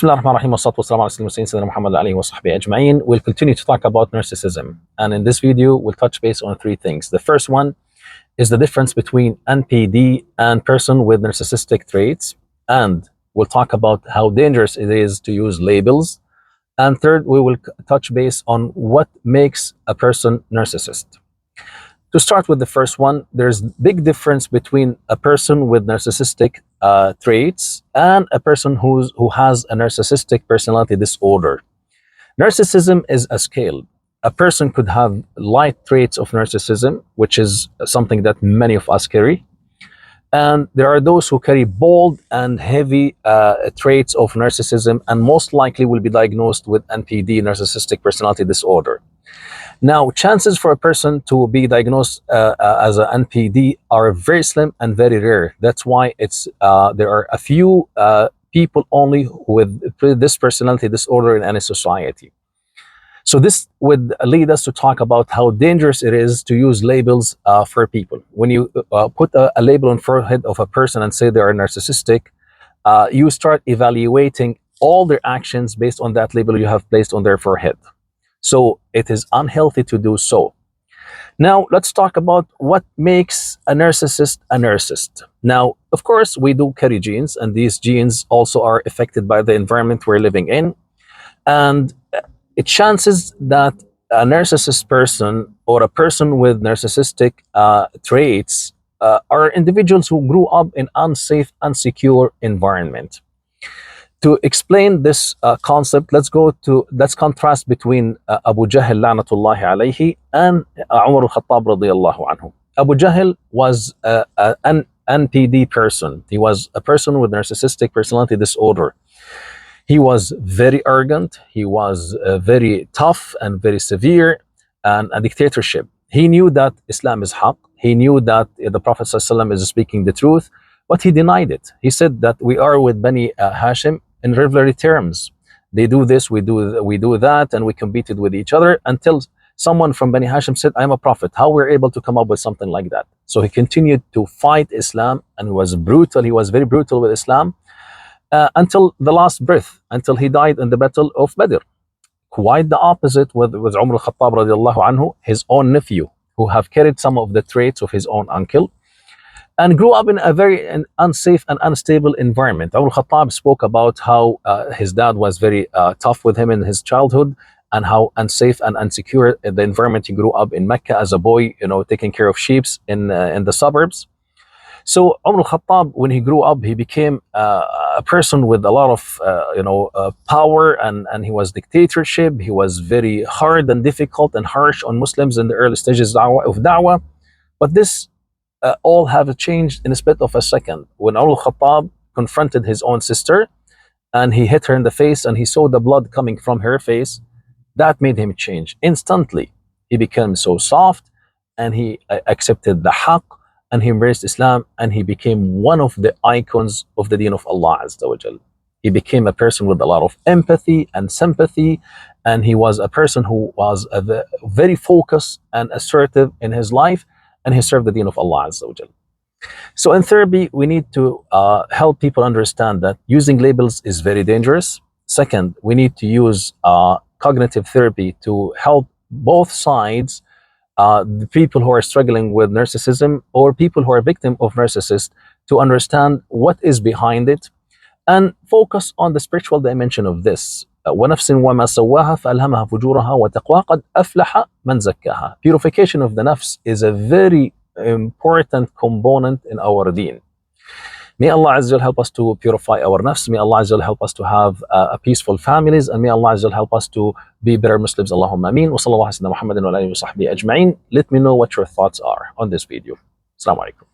Bismillah ar-Rahman ar-Rahim, wassalatu wassalamu ala Sayyidina Muhammad alayhi wa sahbihi ajma'in. We'll continue to talk about narcissism. And in this video, we'll touch base on three things. The first one is the difference between NPD and person with narcissistic traits. And we'll talk about how dangerous it is to use labels. And third, we will touch base on what makes a person narcissist. To start with the first one, there's big difference between a person with narcissistic traits and a person who has a narcissistic personality disorder. Narcissism is a scale. A person could have light traits of narcissism, which is something that many of us carry. And there are those who carry bold and heavy traits of narcissism and most likely will be diagnosed with NPD, narcissistic personality disorder. Now, chances for a person to be diagnosed as an NPD are very slim and very rare. That's why there are a few people only with this personality disorder in any society. So this would lead us to talk about how dangerous it is to use labels for people. When you put a label on the forehead of a person and say they are narcissistic, you start evaluating all their actions based on that label you have placed on their forehead. So it is unhealthy to do so. Now, let's talk about what makes a narcissist a narcissist. Now, of course, we do carry genes, and these genes also are affected by the environment we're living in. And it chances that a narcissist person or a person with narcissistic traits are individuals who grew up in unsafe, unsecure environment. To explain this concept, let's contrast between Abu Jahl la'natullahi alayhi and Umar al-Khattab radiyallahu anhu. Abu Jahl was an NPD person. He was a person with narcissistic personality disorder. He was very arrogant. He was very tough and very severe, and a dictatorship. He knew that Islam is haqq. He knew that the Prophet ﷺ is speaking the truth, but he denied it. He said that we are with Bani Hashim in rivalry terms. They do this, we do that, and we competed with each other until someone from Bani Hashim said, I am a prophet. How we're able to come up with something like that? So he continued to fight Islam and was brutal. He was very brutal with Islam until the last breath, until he died in the battle of Badr. Quite the opposite with Umar al-Khattab radiallahu anhu, his own nephew, who have carried some of the traits of his own uncle, and grew up in a very unsafe and unstable environment. Umar al-Khattab spoke about how his dad was very tough with him in his childhood, and how unsafe and unsecure the environment he grew up in Mecca as a boy, taking care of sheep in the suburbs. So Umar al-Khattab, when he grew up, he became a person with a lot of power, and he was dictatorship. He was very hard and difficult and harsh on Muslims in the early stages of da'wah. But this all have changed in a split of a second. When Umar al-Khattab confronted his own sister and he hit her in the face and he saw the blood coming from her face, that made him change. Instantly, he became so soft and he accepted the haqq and he embraced Islam and he became one of the icons of the deen of Allah Azza wa Jal. He became a person with a lot of empathy and sympathy, and he was a person who was very focused and assertive in his life, and he served the deen of Allah Azza wa Jal. So in therapy, we need to help people understand that using labels is very dangerous. Second, we need to use cognitive therapy to help both sides, the people who are struggling with narcissism or people who are victim of narcissist, to understand what is behind it and focus on the spiritual dimension of this. وَنَفْسٍ وَمَا سَوَّاهَا فَأَلْهَمَهَا فُجُورَهَا وَتَقْوَاهَا قَدْ أَفْلَحَ مَنْ زَكَّاهَا. Purification of the nafs is a very important component in our deen. May Allah Azza wa Jal help us to purify our nafs. May Allah Azza wa Jal help us to have a peaceful families, and may Allah Azza wa Jal help us to be better Muslims. Allahumma ameen. Wa sallallahu ala Muhammadin wa alihi wa sahbihi ajma'in. Let me know what your thoughts are on this video. Assalamu alaikum.